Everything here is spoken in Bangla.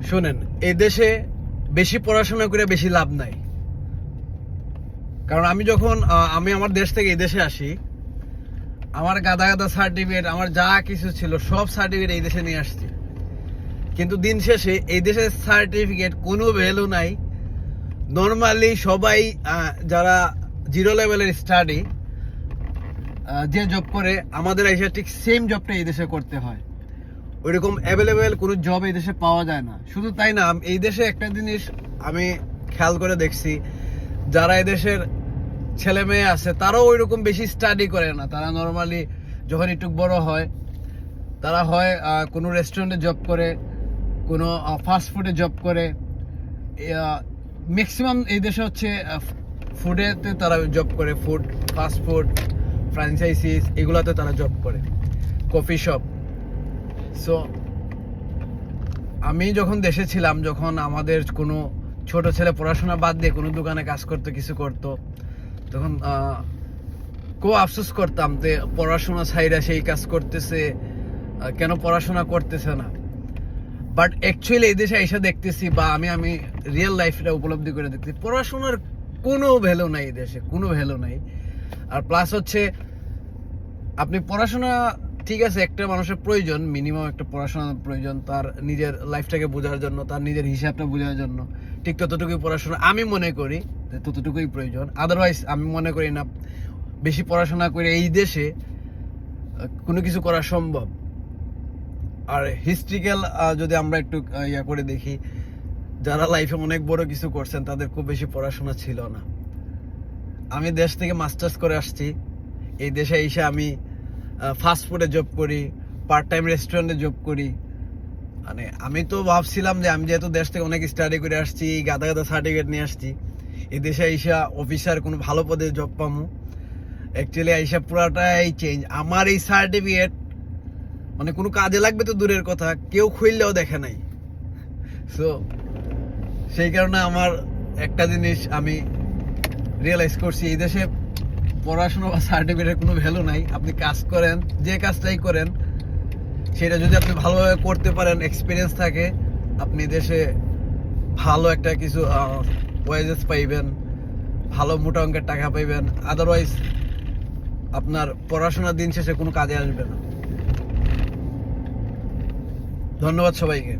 শোনেন, এই দেশে বেশি পড়াশোনা করে বেশি লাভ নাই। কারণ আমি যখন আমি আমার দেশ থেকে এই দেশে আসি, আমার গাদা গাদা সার্টিফিকেট, আমার যা কিছু ছিল সব সার্টিফিকেট এই দেশে নিয়ে আসছি। কিন্তু দিন শেষে এই দেশের সার্টিফিকেট কোনো ভ্যালু নাই। নর্মালি সবাই যারা জিরো লেভেলের স্টাডি যে জব করে, আমাদের এসে ঠিক সেম জবটা এই দেশে করতে হয়। ওইরকম অ্যাভেলেবেল কোনো জব এই দেশে পাওয়া যায় না। শুধু তাই না, এই দেশে একটা জিনিস আমি খেয়াল করে দেখছি, যারা এই দেশের ছেলে মেয়ে আছে তারাও ওইরকম বেশি স্টাডি করে না। তারা নর্মালি যখন একটু বড় হয়, তারা হয় কোনো রেস্টুরেন্টে জব করে, কোনো ফাস্ট ফুডে জব করে। ম্যাক্সিমাম এই দেশে হচ্ছে ফুডেতে তারা জব করে, ফুড, ফাস্ট ফুড, ফ্র্যাঞ্চাইজিস, এগুলোতে তারা জব করে, কফি শপ। সো আমি যখন দেশে ছিলাম, যখন আমাদের কোনো ছোট ছেলে পড়াশোনা বাদ দিয়ে কোনো দোকানে কাজ করতো, কিছু করতো, তখন খুব আফসোস করতাম যে পড়াশোনা ছাইরা সেই কাজ করতেছে, কেন পড়াশোনা করতেছে না। বাট অ্যাকচুয়ালি এই দেশে এসে দেখতেছি, বা আমি রিয়েল লাইফটা উপলব্ধি করে দেখতেছি, পড়াশোনার কোনো ভ্যালু নাই এই দেশে, কোনো ভ্যালু নাই। আর প্লাস হচ্ছে, আপনি পড়াশোনা ঠিক আছে, একটা মানুষের প্রয়োজন, মিনিমাম একটা পড়াশোনার প্রয়োজন তার নিজের লাইফটাকে বোঝার জন্য, তার নিজের হিসাবটা বোঝার জন্য। ঠিক ততটুকুই পড়াশোনা আমি মনে করি যে ততটুকুই প্রয়োজন। আদারওয়াইজ আমি মনে করি না বেশি পড়াশোনা করে এই দেশে কোনো কিছু করা সম্ভব। আর হিস্ট্রিক্যাল যদি আমরা একটু ইয়া করে দেখি, যারা লাইফে অনেক বড় কিছু করছেন তাদের খুব বেশি পড়াশোনা ছিল না। আমি দেশ থেকে মাস্টার্স করে আসছি, এই দেশে এসে আমি ফাস্ট ফুডে জব করি, পার্ট টাইম রেস্টুরেন্টে জব করি। মানে আমি তো ভাবছিলাম যে আমি যেহেতু দেশ থেকে অনেক স্টাডি করে আসছি, গাদা গাদা সার্টিফিকেট নিয়ে আসছি, এই দেশে আইসা অফিসার কোনো ভালো পদে জব পামু। অ্যাকচুয়ালি আইসা পুরাটাই চেঞ্জ। আমার এই সার্টিফিকেট মানে কোনো কাজে লাগবে তো দূরের কথা, কেউ খুললেও দেখে নাই। সো সেই কারণে আমার একটা জিনিস আমি রিয়েলাইজ করছি, এই দেশে পড়াশোনা বা সার্টিফিকেটের কোনো ভ্যালু নাই। আপনি কাজ করেন, যে কাজটাই করেন, সেটা যদি আপনি ভালোভাবে করতে পারেন, এক্সপিরিয়েন্স থাকে, আপনি দেশে ভালো একটা কিছু ওয়েজেস পাইবেন, ভালো মোটা অঙ্কের টাকা পাইবেন। আদারওয়াইজ আপনার পড়াশোনার দিন শেষে কোনো কাজে আসবে না। ধন্যবাদ সবাইকে।